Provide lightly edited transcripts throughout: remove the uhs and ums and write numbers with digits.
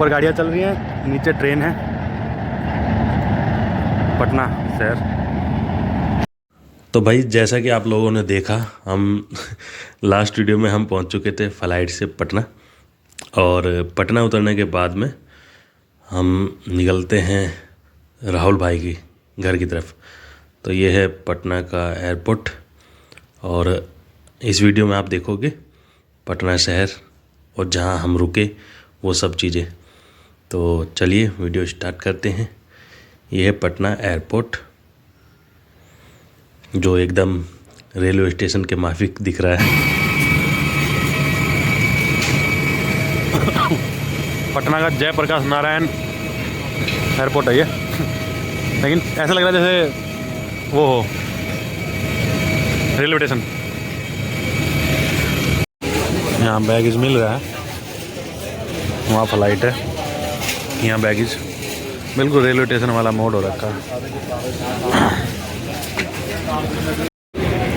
ऊपर गाड़ियाँ चल रही हैं, नीचे ट्रेन है। पटना शहर। तो भाई जैसा कि आप लोगों ने देखा, हम लास्ट वीडियो में हम पहुंच चुके थे फ्लाइट से पटना। और पटना उतरने के बाद में हम निकलते हैं राहुल भाई की घर की तरफ। तो ये है पटना का एयरपोर्ट और इस वीडियो में आप देखोगे पटना शहर और जहां हम रुके वो सब चीज़ें। तो चलिए वीडियो स्टार्ट करते हैं। ये है पटना एयरपोर्ट जो एकदम रेलवे स्टेशन के माफिक दिख रहा है। पटना का जयप्रकाश नारायण एयरपोर्ट है ये, लेकिन ऐसा लग रहा है जैसे वो हो रेलवे स्टेशन। यहाँ बैगेज मिल रहा है, वहाँ फ्लाइट है, यहाँ बैगेज। बिल्कुल रेलवे स्टेशन वाला मोड हो रखा है।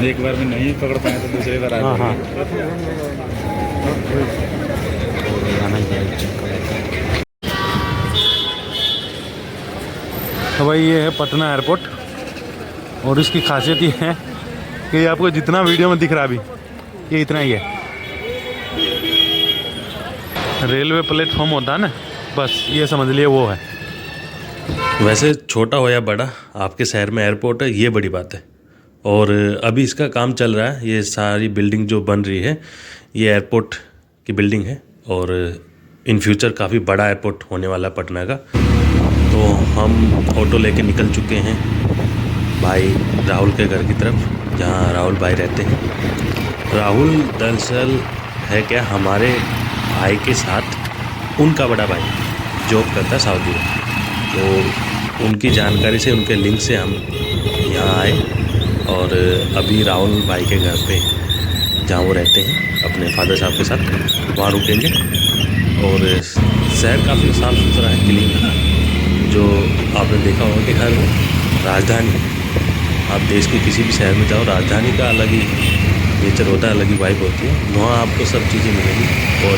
एक बार में नहीं पकड़ पाए तो दूसरी बार हाँ हाँ। तो भाई ये है पटना एयरपोर्ट और इसकी खासियत ये है कि ये आपको जितना वीडियो में दिख रहा है अभी ये इतना ही है। रेलवे प्लेटफॉर्म होता है ना, बस ये समझ लिए वो है। वैसे छोटा हो या बड़ा, आपके शहर में एयरपोर्ट है ये बड़ी बात है। और अभी इसका काम चल रहा है। ये सारी बिल्डिंग जो बन रही है ये एयरपोर्ट की बिल्डिंग है और इन फ्यूचर काफ़ी बड़ा एयरपोर्ट होने वाला है पटना का। तो हम ऑटो लेके निकल चुके हैं भाई राहुल के घर की तरफ, जहाँ राहुल भाई रहते हैं। राहुल दरअसल है क्या हमारे भाई के साथ उनका बड़ा भाई जॉब करता है सऊदी में। तो उनकी जानकारी से, उनके लिंक से हम यहाँ आए और अभी राहुल भाई के घर पे जहाँ वो रहते हैं अपने फादर साहब के साथ वहाँ रुकेंगे। और शहर काफ़ी साफ़ सुथरा है, क्लीन है। जो आपने देखा होगा कि हर राजधानी, आप देश के किसी भी शहर में जाओ, राजधानी का अलग ही नेचर होता है, अलग ही वाइब होती है। वहाँ आपको सब चीज़ें मिलेंगी और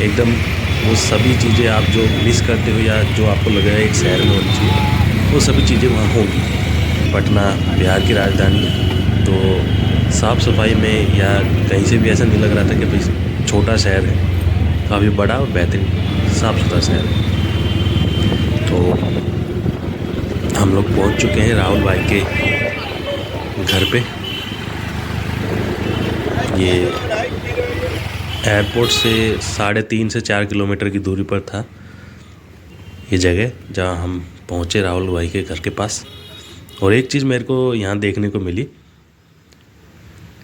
एकदम वो सभी चीज़ें आप जो मिस करते हो या जो आपको लग रहा है एक शहर में होनी चाहिए, वो सभी चीज़ें वहाँ होंगी। पटना बिहार की राजधानी है, तो साफ़ सफाई में या कहीं से भी ऐसा नहीं लग रहा था कि भाई छोटा शहर है, काफ़ी बड़ा और बेहतरीन साफ़ सुथरा शहर है। तो हम लोग पहुँच चुके हैं राहुल भाई के घर पे। ये एयरपोर्ट से 3.5 से 4 किलोमीटर की दूरी पर था ये जगह जहाँ हम पहुँचे राहुल भाई के घर के पास। और एक चीज़ मेरे को यहाँ देखने को मिली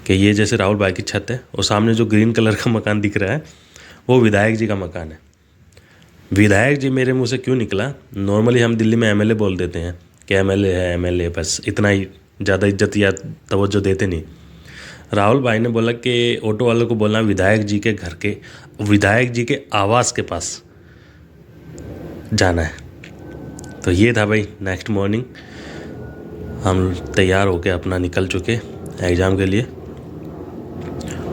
कि ये जैसे राहुल भाई की छत है और सामने जो ग्रीन कलर का मकान दिख रहा है वो विधायक जी का मकान है। विधायक जी मेरे मुंह से क्यों निकला? नॉर्मली हम दिल्ली में एमएलए बोल देते हैं कि एमएलए है, एमएलए, बस इतना ही, ज़्यादा इज्जत या तवज्जो देते नहीं। राहुल भाई ने बोला कि ऑटो वालों को बोलना विधायक जी के घर के, विधायक जी के आवास के पास जाना है। तो ये था भाई नेक्स्ट मॉर्निंग, हम तैयार होके अपना निकल चुके एग्ज़ाम के लिए।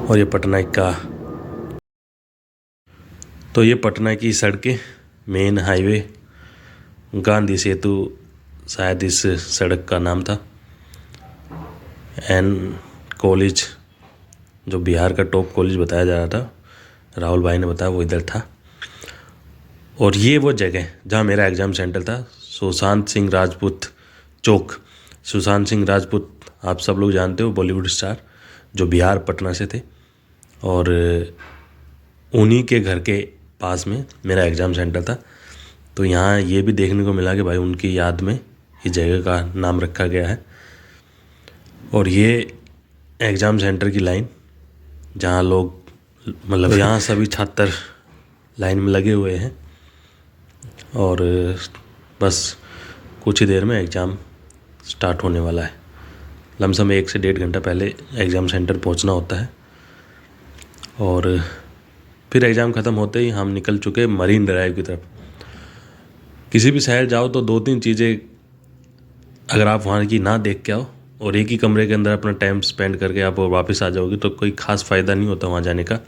और ये पटना का, तो ये पटना की सड़कें, मेन हाईवे, गांधी सेतु शायद इस सड़क का नाम था। एन कॉलेज जो बिहार का टॉप कॉलेज बताया जा रहा था, राहुल भाई ने बताया वो इधर था। और ये वो जगह जहाँ मेरा एग्ज़ाम सेंटर था, सुशांत सिंह राजपूत चौक। सुशांत सिंह राजपूत आप सब लोग जानते हो, बॉलीवुड स्टार जो बिहार पटना से थे। और उन्हीं के घर के पास में मेरा एग्ज़ाम सेंटर था। तो यहाँ ये भी देखने को मिला कि भाई उनकी याद में इस जगह का नाम रखा गया है। और ये एग्ज़ाम सेंटर की लाइन जहाँ लोग, मतलब यहाँ सभी छात्र लाइन में लगे हुए हैं और बस कुछ ही देर में एग्ज़ाम स्टार्ट होने वाला है। लमसम 1 से 1.5 घंटा पहले एग्ज़ाम सेंटर पहुँचना होता है। और फिर एग्ज़ाम ख़त्म होते ही हम निकल चुके मरीन ड्राइव की तरफ। किसी भी शहर जाओ तो 2-3 चीज़ें अगर आप वहाँ की ना देख के आओ और एक ही कमरे के अंदर अपना टाइम स्पेंड करके आप वापस आ जाओगे तो कोई ख़ास फ़ायदा नहीं होता वहाँ जाने का।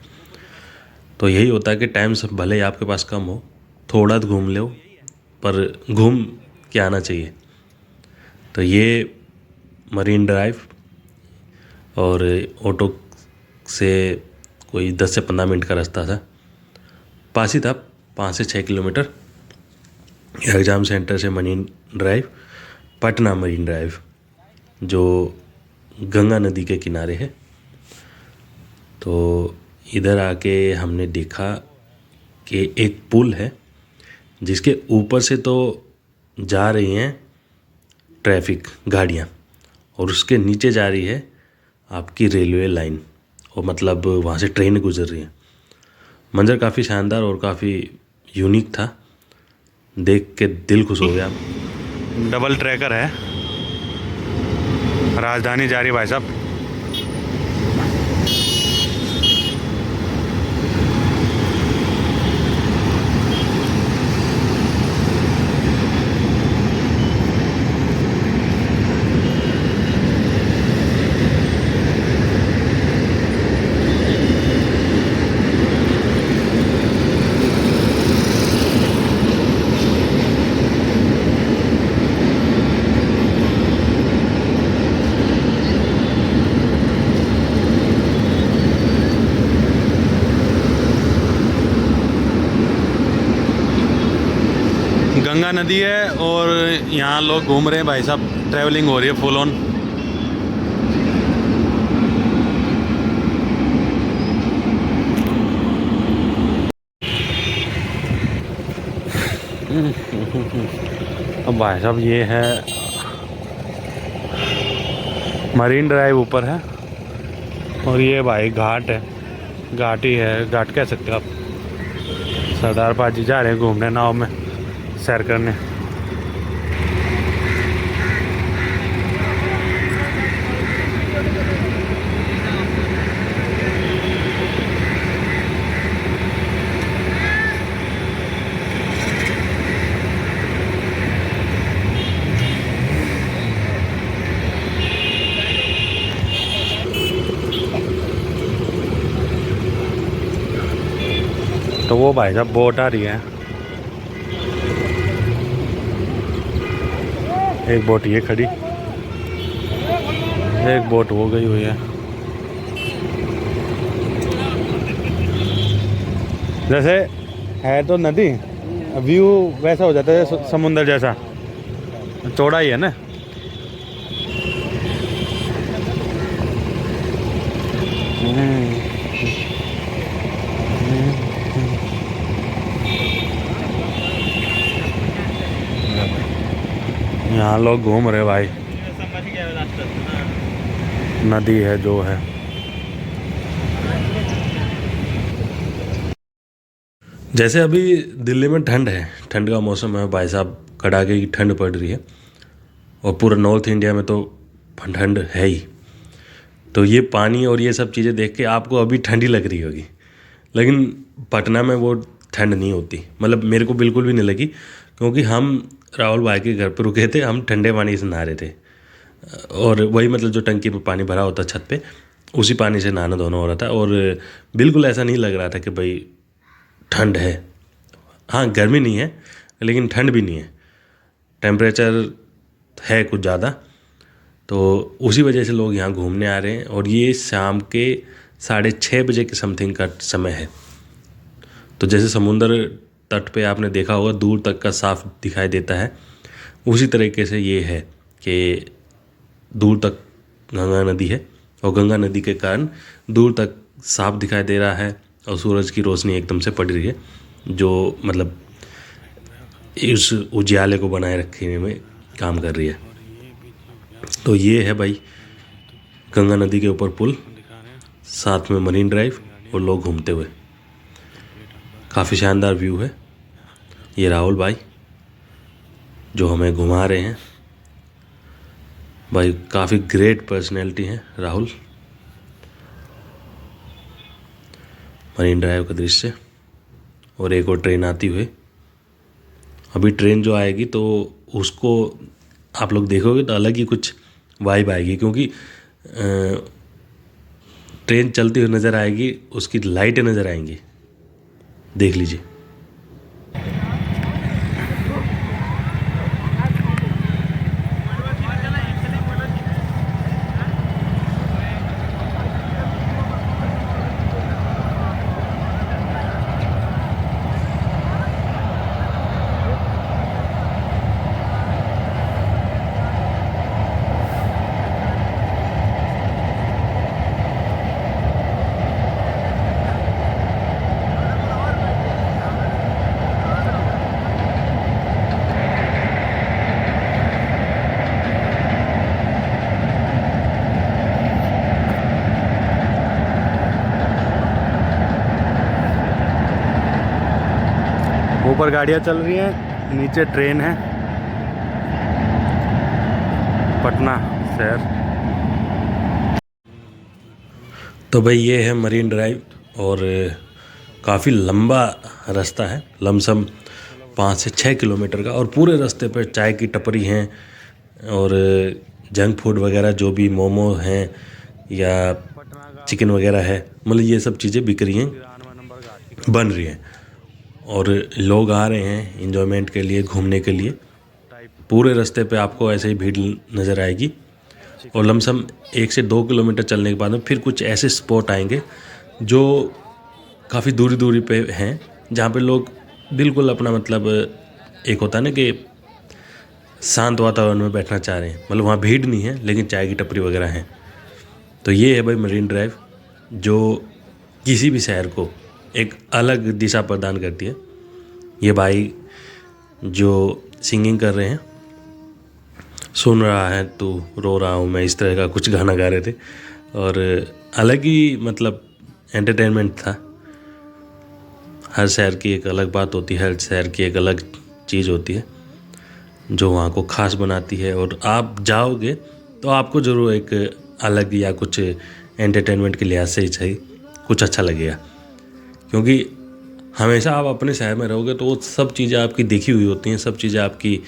तो यही होता है कि टाइम सब भले ही आपके पास कम हो थोड़ा तो घूम लो, पर घूम के आना चाहिए। तो ये मरीन ड्राइव, और ऑटो से कोई 10 से 15 मिनट का रास्ता था, पास ही था, 5 से 6 किलोमीटर। एग्ज़ाम सेंटर से marine drive, Patna marine drive, जो गंगा नदी के किनारे है। तो इधर आके हमने देखा कि एक पुल है जिसके ऊपर से तो जा रही हैं ट्रैफिक गाड़ियाँ, और उसके नीचे जा रही है आपकी रेलवे लाइन, और मतलब वहाँ से ट्रेन गुजर रही है। मंज़र काफ़ी शानदार और काफ़ी यूनिक था, देख के दिल खुश हो गया। डबल ट्रैकर है, राजधानी जा रही भाई साहब। गंगा नदी है और यहाँ लोग घूम रहे हैं भाई साहब, ट्रैवलिंग हो रही है फुल ऑन। अब भाई साहब ये है मरीन ड्राइव ऊपर है, और ये भाई घाट है, घाट ही है, घाट कह सकते हो आप। सरदार पाजी जा रहे हैं घूमने नाव में, सैर करने। तो वो भाई साहब बोट आ रही है, एक बोट ये खड़ी, एक बोट वो गई हुई है। जैसे है तो नदी, व्यू वैसा हो जाता है समुंदर जैसा, चौड़ा ही है ना। यहाँ लोग घूम रहे भाई, नदी है जो है। जैसे अभी दिल्ली में ठंड है, ठंड का मौसम है भाई साहब, कड़ाके की ठंड पड़ रही है, और पूरा नॉर्थ इंडिया में तो ठंड है ही। तो ये पानी और ये सब चीज़ें देख के आपको अभी ठंडी लग रही होगी, लेकिन पटना में वो ठंड नहीं होती। मतलब मेरे को बिल्कुल भी नहीं लगी, क्योंकि हम राहुल भाई के घर पर रुके थे, हम ठंडे पानी से नहा रहे थे, और वही मतलब जो टंकी में पानी भरा होता छत पे, उसी पानी से नहाना धोना हो रहा था, और बिल्कुल ऐसा नहीं लग रहा था कि भाई ठंड है। हाँ, गर्मी नहीं है लेकिन ठंड भी नहीं है, टेम्परेचर है कुछ ज़्यादा। तो उसी वजह से लोग यहाँ घूमने आ रहे हैं, और ये शाम के 6:30 बजे के समथिंग का समय है। तो जैसे समुंदर तट पे आपने देखा होगा दूर तक का साफ दिखाई देता है, उसी तरीके से ये है कि दूर तक गंगा नदी है, और गंगा नदी के कारण दूर तक साफ दिखाई दे रहा है, और सूरज की रोशनी एकदम से पड़ रही है, जो मतलब इस उजियाले को बनाए रखने में काम कर रही है। तो ये है भाई गंगा नदी के ऊपर पुल, साथ में मरीन ड्राइव और लोग घूमते हुए, काफ़ी शानदार व्यू है। ये राहुल भाई जो हमें घुमा रहे हैं, भाई काफ़ी ग्रेट पर्सनैलिटी है राहुल। मरीन ड्राइव का दृश्य, और एक और ट्रेन आती हुई। अभी ट्रेन जो आएगी तो उसको आप लोग देखोगे तो अलग ही कुछ वाइब आएगी, क्योंकि ट्रेन चलती हुई नज़र आएगी, उसकी लाइटें नज़र आएंगी, देख लीजिए। ऊपर गाड़ियाँ चल रही हैं, नीचे ट्रेन है। पटना शहर। तो भाई ये है मरीन ड्राइव और काफ़ी लंबा रास्ता है, लमसम 5 से 6 किलोमीटर का। और पूरे रास्ते पर चाय की टपरी हैं और जंक फूड वगैरह जो भी मोमो हैं या चिकन वगैरह है, मतलब ये सब चीज़ें बिक रही हैं, बन रही हैं। और लोग आ रहे हैं एंजॉयमेंट के लिए, घूमने के लिए। पूरे रास्ते पे आपको ऐसे ही भीड़ नज़र आएगी। और लमसम 1 से 2 किलोमीटर चलने के बाद में फिर कुछ ऐसे स्पॉट आएंगे जो काफ़ी दूरी दूरी पे हैं, जहाँ पे लोग बिल्कुल अपना मतलब एक होता है ना कि शांत वातावरण में बैठना चाह रहे हैं। मतलब वहाँ भीड़ नहीं है लेकिन चाय की टपरी वगैरह हैं। तो ये है भाई मरीन ड्राइव, जो किसी भी शहर को एक अलग दिशा प्रदान करती है। ये भाई जो सिंगिंग कर रहे हैं, सुन रहा है तू रो रहा हूँ मैं, इस तरह का कुछ गाना गा रहे थे। और अलग ही मतलब एंटरटेनमेंट था। हर शहर की एक अलग बात होती है, हर शहर की एक अलग चीज़ होती है जो वहाँ को ख़ास बनाती है। और आप जाओगे तो आपको ज़रूर एक अलग या कुछ एंटरटेनमेंट के लिहाज से ही सही कुछ अच्छा लगेगा। क्योंकि हमेशा आप अपने शहर में रहोगे तो वो सब चीज़ें आपकी देखी हुई होती हैं, सब चीज़ें आपकी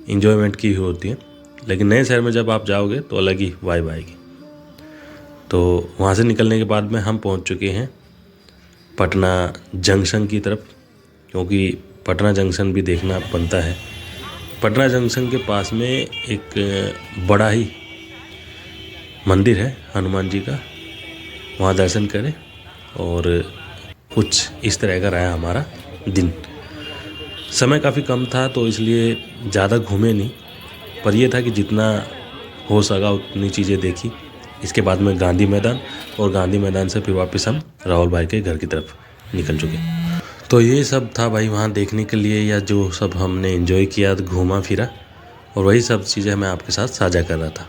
इंजॉयमेंट की हुई होती हैं। लेकिन नए शहर में जब आप जाओगे तो अलग ही वाइब आएगी। तो वहाँ से निकलने के बाद में हम पहुँच चुके हैं पटना जंक्शन की तरफ, क्योंकि पटना जंक्शन भी देखना बनता है। पटना जंक्शन के पास में एक बड़ा ही मंदिर है हनुमान जी का, वहाँ दर्शन करें। और कुछ इस तरह का रहा हमारा दिन। समय काफ़ी कम था तो इसलिए ज़्यादा घूमे नहीं, पर यह था कि जितना हो सका उतनी चीज़ें देखी। इसके बाद में गांधी मैदान, और गांधी मैदान से फिर वापस हम राहुल भाई के घर की तरफ निकल चुके। तो ये सब था भाई वहाँ देखने के लिए, या जो सब हमने एंजॉय किया, घूमा फिरा, और वही सब चीज़ें मैं आपके साथ साझा कर रहा था।